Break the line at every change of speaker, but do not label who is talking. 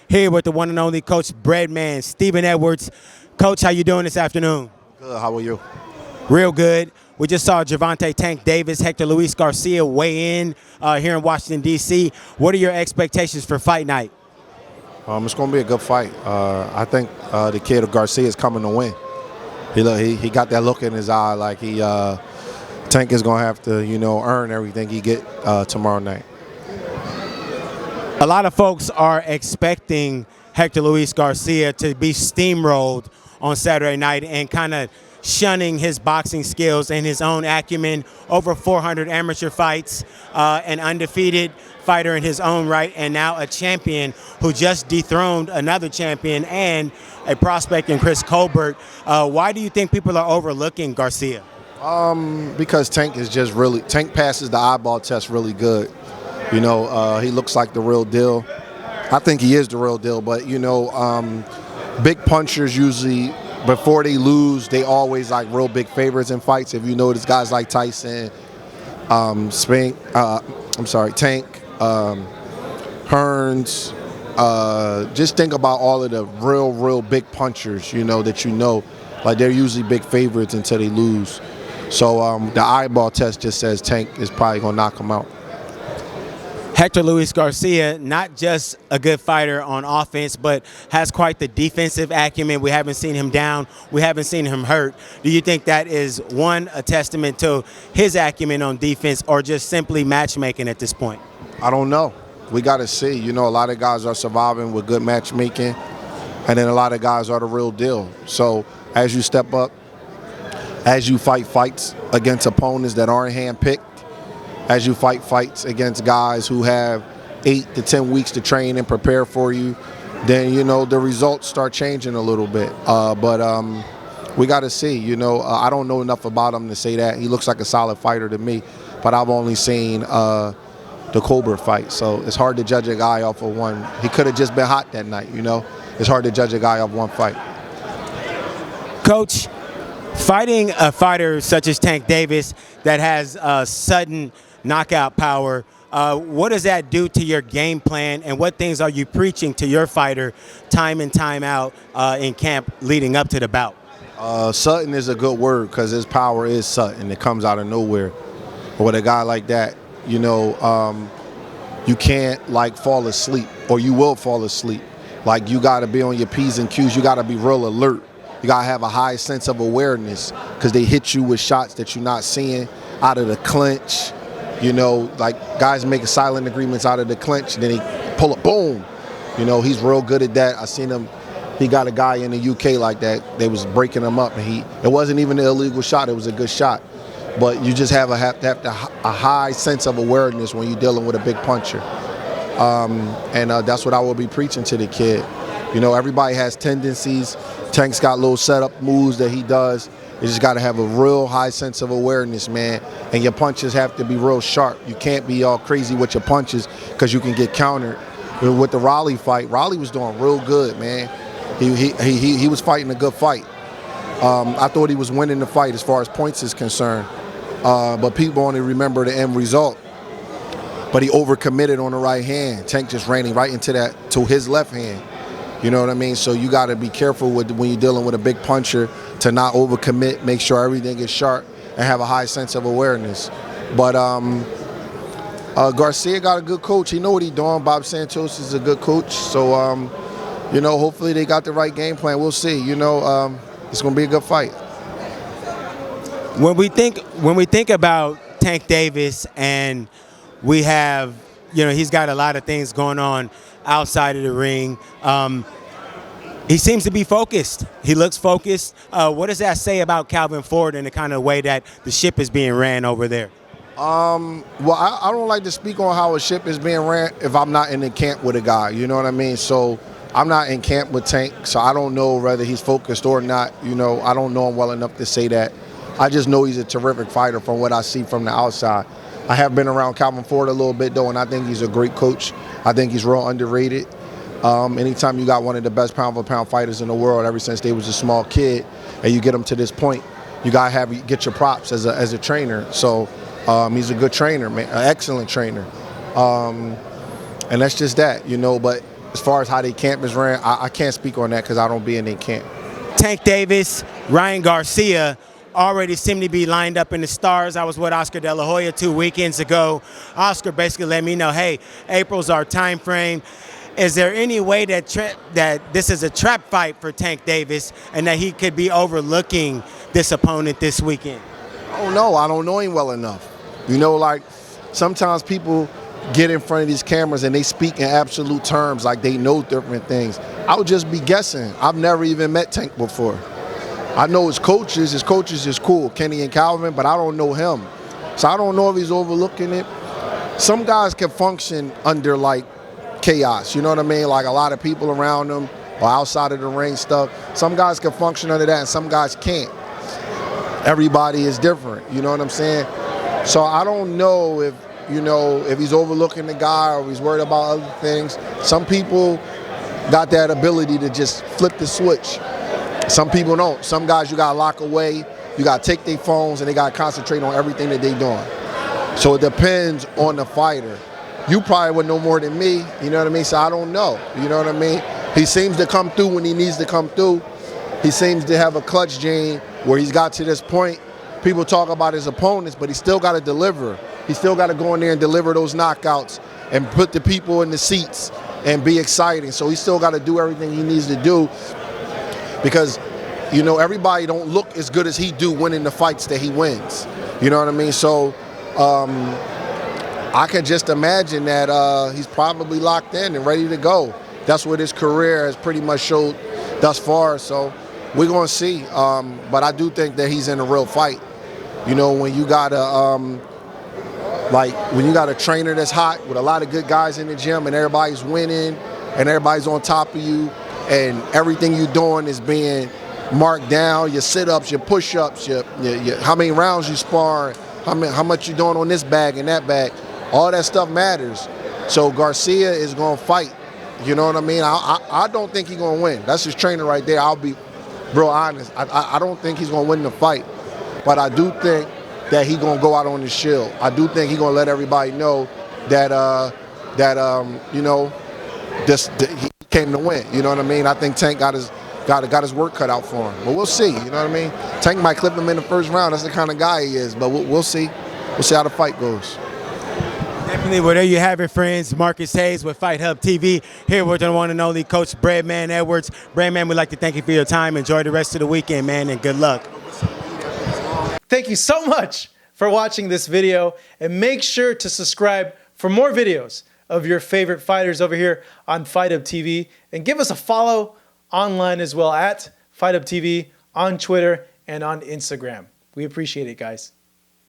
here with the one and only Coach Breadman, Stephen Edwards. Coach, how you doing this afternoon?
Good. How are you?
Real good. We just saw Gervonta Tank Davis, Hector Garcia weigh in here in Washington, D.C. What are your expectations for fight night?
It's going to be a good fight. I think the kid Garcia is coming to win. He got that look in his eye like Tank is going to have to, earn everything he get tomorrow night.
A lot of folks are expecting Hector Garcia to be steamrolled on Saturday night and kind of shunning his boxing skills and his own acumen. Over 400 amateur fights, an undefeated fighter in his own right, and now a champion who just dethroned another champion and a prospect in Chris Colbert. Why do you think people are overlooking Garcia?
Because Tank passes the eyeball test really good. He looks like the real deal. I think he is the real deal, but big punchers usually, before they lose, they always like real big favorites in fights. If you notice guys like Tyson, Tank, Hearns, just think about all of the real big punchers, like they're usually big favorites until they lose. So the eyeball test just says Tank is probably going to knock him out.
Hector Garcia, not just a good fighter on offense, but has quite the defensive acumen. We haven't seen him down. We haven't seen him hurt. Do you think that is, one, a testament to his acumen on defense, or just simply matchmaking at this point?
I don't know. We got to see. A lot of guys are surviving with good matchmaking, and then a lot of guys are the real deal. So as you step up, as you fight fights against opponents that aren't handpicked, as you fight fights against guys who have 8 to 10 weeks to train and prepare for you, then, the results start changing a little bit. But we got to see, I don't know enough about him to say that. He looks like a solid fighter to me, but I've only seen the Colbert fight. So it's hard to judge a guy off of one. He could have just been hot that night, It's hard to judge a guy off one fight.
Coach, fighting a fighter such as Tank Davis that has sudden knockout power, what does that do to your game plan, and what things are you preaching to your fighter time and time out in camp leading up to the bout?
Sudden is a good word because his power is sudden. It comes out of nowhere. But with a guy like that, you can't fall asleep, or you will fall asleep. You got to be on your P's and Q's. You got to be real alert. You got to have a high sense of awareness because they hit you with shots that you're not seeing out of the clinch. Guys making silent agreements out of the clinch, then he pull a boom. He's real good at that. I seen him. He got a guy in the UK like that. They was breaking him up, and it wasn't even an illegal shot. It was a good shot. But you just have to have a high sense of awareness when you're dealing with a big puncher. And that's what I will be preaching to the kid. Everybody has tendencies. Tank's got little setup moves that he does. You just got to have a real high sense of awareness, man. And your punches have to be real sharp. You can't be all crazy with your punches because you can get countered. With the Raleigh fight, Raleigh was doing real good, man. He was fighting a good fight. I thought he was winning the fight as far as points is concerned. But people only remember the end result. But he overcommitted on the right hand. Tank just ran right to his left hand. You know what I mean? So you got to be careful when you're dealing with a big puncher to not overcommit, make sure everything is sharp, and have a high sense of awareness. But Garcia got a good coach. He know what he's doing. Bob Santos is a good coach. So, hopefully they got the right game plan. We'll see. It's going to be a good fight.
When we think about Tank Davis, and we have, he's got a lot of things going on outside of the ring. He seems to be focused. He looks focused. What does that say about Calvin Ford and the kind of way that the ship is being ran over there?
Well, I don't like to speak on how a ship is being ran if I'm not in the camp with a guy. You know what I mean? So I'm not in camp with Tank, so I don't know whether he's focused or not. I don't know him well enough to say that. I just know he's a terrific fighter from what I see from the outside. I have been around Calvin Ford a little bit, though, and I think he's a great coach. I think he's real underrated. Anytime you got one of the best pound-for-pound fighters in the world, ever since they was a small kid, and you get them to this point, you gotta get your props as a trainer. So he's a good trainer, man, an excellent trainer, and that's just that, But as far as how they camp is ran, I can't speak on that because I don't be in their camp.
Tank Davis, Ryan Garcia already seem to be lined up in the stars. I was with Oscar De La Hoya 2 weekends ago. Oscar basically let me know, hey, April's our time frame. Is there any way that that this is a trap fight for Tank Davis and that he could be overlooking this opponent this weekend?
I don't know. I don't know him well enough. You know, like sometimes people get in front of these cameras and they speak in absolute terms like they know different things. I would just be guessing. I've never even met Tank before. I know his coaches. His coaches is cool, Kenny and Calvin, but I don't know him. So I don't know if he's overlooking it. Some guys can function under like chaos, you know what I mean? Like a lot of people around them or outside of the ring stuff. Some guys can function under that and some guys can't. Everybody is different, you know what I'm saying? So I don't know if, you know, if he's overlooking the guy or he's worried about other things. Some people got that ability to just flip the switch. Some people don't. Some guys you gotta lock away, you gotta take their phones and they gotta concentrate on everything that they're doing. So it depends on the fighter. You probably would know more than me, you know what I mean? So I don't know, you know what I mean? He seems to come through when he needs to come through. He seems to have a clutch gene where he's got to this point. People talk about his opponents, but he still got to deliver. He still got to go in there and deliver those knockouts and put the people in the seats and be exciting. So he still got to do everything he needs to do because, you know, everybody don't look as good as he do winning the fights that he wins. You know what I mean? So I can just imagine that he's probably locked in and ready to go. That's what his career has pretty much showed thus far. So we're going to see. But I do think that he's in a real fight. You know, when you got a trainer that's hot with a lot of good guys in the gym and everybody's winning and everybody's on top of you and everything you're doing is being marked down, your sit-ups, your push-ups, your how many rounds you sparring, how much you're doing on this bag and that bag. All that stuff matters. So Garcia is going to fight. You know what I mean? I don't think he's going to win. That's his trainer right there. I'll be real honest. I don't think he's going to win the fight. But I do think that he's going to go out on his shield. I do think he's going to let everybody know that, you know, he came to win. You know what I mean? I think Tank got his work cut out for him. But we'll see. You know what I mean? Tank might clip him in the first round. That's the kind of guy he is. But we'll see. We'll see how the fight goes.
Definitely. Well, there you have it, friends. Marcus Hayes with Fight Hub TV, here with the one and only Coach Breadman Edwards. Breadman, we'd like to thank you for your time. Enjoy the rest of the weekend, man, and good luck.
Thank you so much for watching this video, and make sure to subscribe for more videos of your favorite fighters over here on Fight Hub TV, and give us a follow online as well at Fight Hub TV on Twitter and on Instagram. We appreciate it, guys.